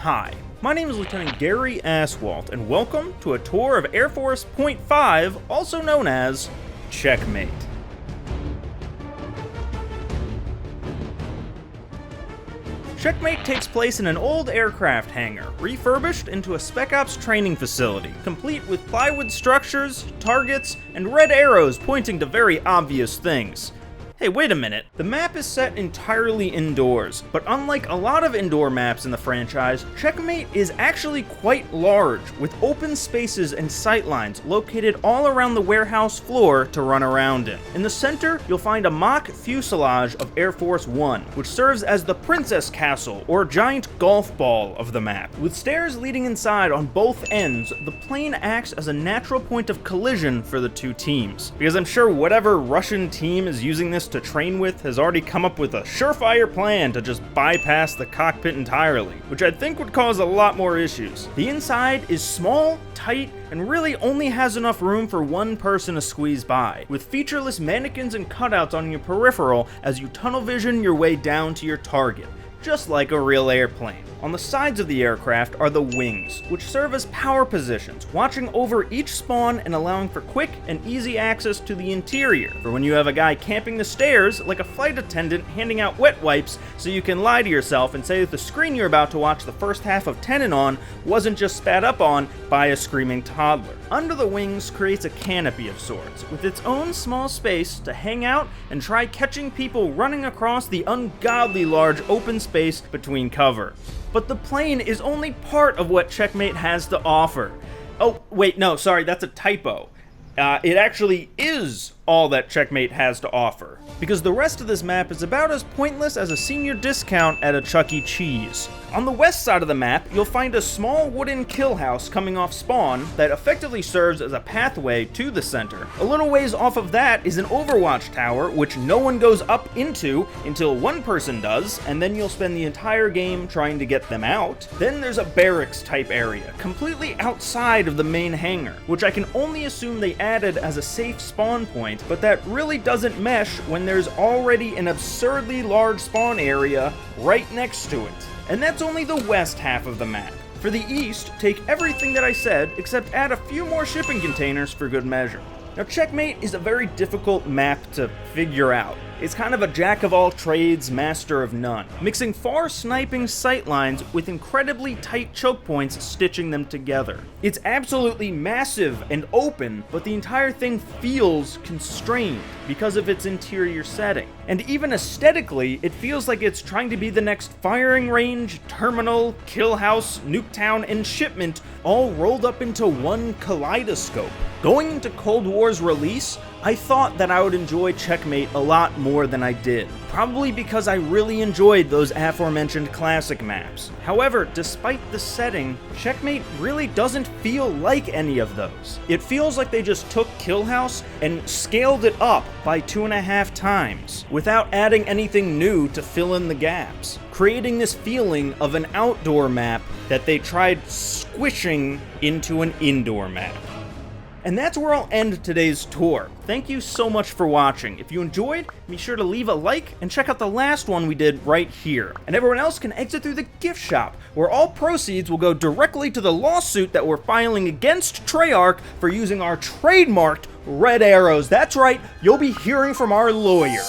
Hi, my name is Lieutenant Gary Aswalt, and welcome to a tour of Air Force Point 5, also known as Checkmate. Checkmate takes place in an old aircraft hangar, refurbished into a Spec Ops training facility, complete with plywood structures, targets, and red arrows pointing to very obvious things. Hey, wait a minute. The map is set entirely indoors, but unlike a lot of indoor maps in the franchise, Checkmate is actually quite large, with open spaces and sightlines located all around the warehouse floor to run around in. In the center, you'll find a mock fuselage of Air Force One, which serves as the Princess Castle, or giant golf ball of the map. With stairs leading inside on both ends, the plane acts as a natural point of collision for the two teams, because I'm sure whatever Russian team is using this to train with has already come up with a surefire plan to just bypass the cockpit entirely, which I think would cause a lot more issues. The inside is small, tight, and really only has enough room for one person to squeeze by, with featureless mannequins and cutouts on your peripheral as you tunnel vision your way down to your target, just like a real airplane. On the sides of the aircraft are the wings, which serve as power positions, watching over each spawn and allowing for quick and easy access to the interior, for when you have a guy camping the stairs like a flight attendant handing out wet wipes so you can lie to yourself and say that the screen you're about to watch the first half of Tenon on wasn't just spat up on by a screaming toddler. Under the wings creates a canopy of sorts, with its own small space to hang out and try catching people running across the ungodly large open space between cover. But the plane is only part of what Checkmate has to offer. Oh, wait, no, sorry, that's a typo. It actually is all that Checkmate has to offer, because the rest of this map is about as pointless as a senior discount at a Chuck E. Cheese. On the west side of the map, you'll find a small wooden kill house coming off spawn that effectively serves as a pathway to the center. A little ways off of that is an Overwatch tower, which no one goes up into until one person does, and then you'll spend the entire game trying to get them out. Then there's a barracks type area, completely outside of the main hangar, which I can only assume they added as a safe spawn point, but that really doesn't mesh when there's already an absurdly large spawn area right next to it. And that's only the west half of the map. For the east, take everything that I said, except add a few more shipping containers for good measure. Now, Checkmate is a very difficult map to figure out. It's kind of a jack of all trades, master of none, mixing far sniping sightlines with incredibly tight choke points stitching them together. It's absolutely massive and open, but the entire thing feels constrained because of its interior setting. And even aesthetically, it feels like it's trying to be the next firing range, terminal, kill house, Nuketown, and shipment all rolled up into one kaleidoscope. Going into Cold War's release, I thought that I would enjoy Checkmate a lot more than I did, probably because I really enjoyed those aforementioned classic maps. However, despite the setting, Checkmate really doesn't feel like any of those. It feels like they just took Kill House and scaled it up by 2.5 times, without adding anything new to fill in the gaps, creating this feeling of an outdoor map that they tried squishing into an indoor map. And that's where I'll end today's tour. Thank you so much for watching. If you enjoyed, be sure to leave a like and check out the last one we did right here. And everyone else can exit through the gift shop, where all proceeds will go directly to the lawsuit that we're filing against Treyarch for using our trademarked red arrows. That's right, you'll be hearing from our lawyer.